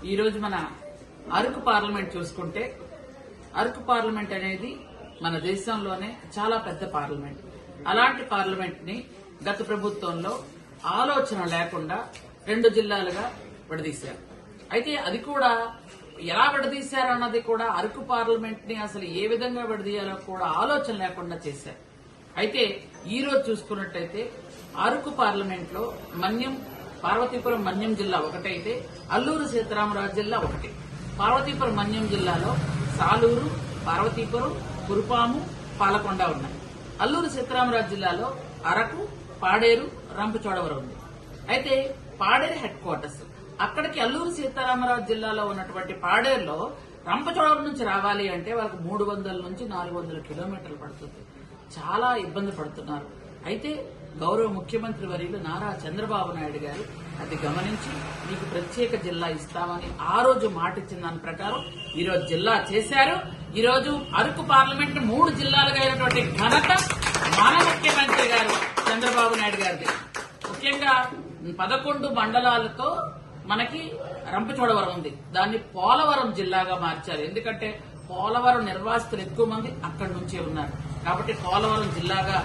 ఈ రోజు మన అరకు పార్లమెంట్ చూసుకుంటే అరకు పార్లమెంట్ అనేది మన దేశంలోనే చాలా పెద్ద పార్లమెంట్. అలాంటి పార్లమెంట్ ని గత ప్రభుత్వంలో ఆలోచన లేకుండా 2 జిల్లాలుగా విడదీశారు. అయితే అది కూడా ఎలా విడదీశారన్నది కూడా అరకు పార్లమెంట్ ని అసలు ఏ విధంగా విడదీయాలో కూడా ఆలోచన లేకుండా చేశారు. అయితే ఈ రోజు చూసుకున్నట్టయితే అరకు పార్లమెంట్ లో పార్వతీపురం మన్యం జిల్లా ఒకటైతే అల్లూరు సీతారామరాజు జిల్లా ఒకటి. పార్వతీపురం మన్యం జిల్లాలో సాలూరు, పార్వతీపురం, కురుపాము, పాలకొండ ఉన్నాయి. అల్లూరు సీతారామరాజు జిల్లాలో అరకు, పాడేరు, రంపచోడవరం ఉంది. అయితే పాడేరు హెడ్ క్వార్టర్స్. అక్కడికి అల్లూరు సీతారామరాజు జిల్లాలో ఉన్నటువంటి పాడేరులో రంపచోడవరం నుంచి రావాలి అంటే వాళ్ళకి 300 నుంచి 400 కిలోమీటర్లు పడుతుంది. చాలా ఇబ్బంది పడుతున్నారు. అయితే గౌరవ ముఖ్యమంత్రి వర్యులు నారా చంద్రబాబు నాయుడు గారు అది గమనించి మీకు ప్రత్యేక జిల్లా ఇస్తామని ఆ రోజు మాట ఇచ్చిన దాని ప్రకారం ఈ రోజు జిల్లా చేశారు. ఈ రోజు అరకు పార్లమెంట్ 3 జిల్లాలుగా అయినటువంటి ఘనత మన ముఖ్యమంత్రి గారు చంద్రబాబు నాయుడు గారిది. ముఖ్యంగా 11 మండలాలతో మనకి రంపచోడవరం ఉంది. దాన్ని పోలవరం జిల్లాగా మార్చారు. ఎందుకంటే పోలవరం నిర్వాసితులు ఎక్కువ మంది అక్కడి నుంచే ఉన్నారు. కాబట్టి పోలవరం జిల్లాగా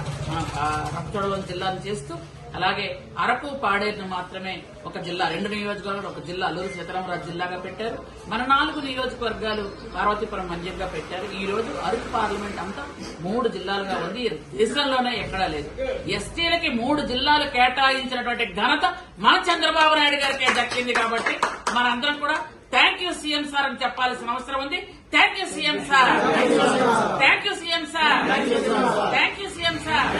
రంపచోడవరం జిల్లాను చేస్తూ అలాగే అరకు, పాడేరును మాత్రమే ఒక జిల్లా, 2 నియోజకవర్గాలు ఒక జిల్లా అల్లూరు సీతారామరాజు జిల్లాగా పెట్టారు. మన 4 నియోజకవర్గాలు పార్వతీపురం మన్యంగా పెట్టారు. ఈ రోజు అరకు పార్లమెంట్ అంతా 3 జిల్లాలుగా ఉంది. దేశంలోనే ఎక్కడా లేదు. ఎస్టీలకి 3 జిల్లాలు కేటాయించినటువంటి ఘనత మన చంద్రబాబు నాయుడు గారికి దక్కింది. కాబట్టి మనందరం కూడా థ్యాంక్ యూ సీఎం సార్ అని చెప్పాల్సిన అవసరం ఉంది. Thank you CM sir, thank you CM sir, thank you CM sir.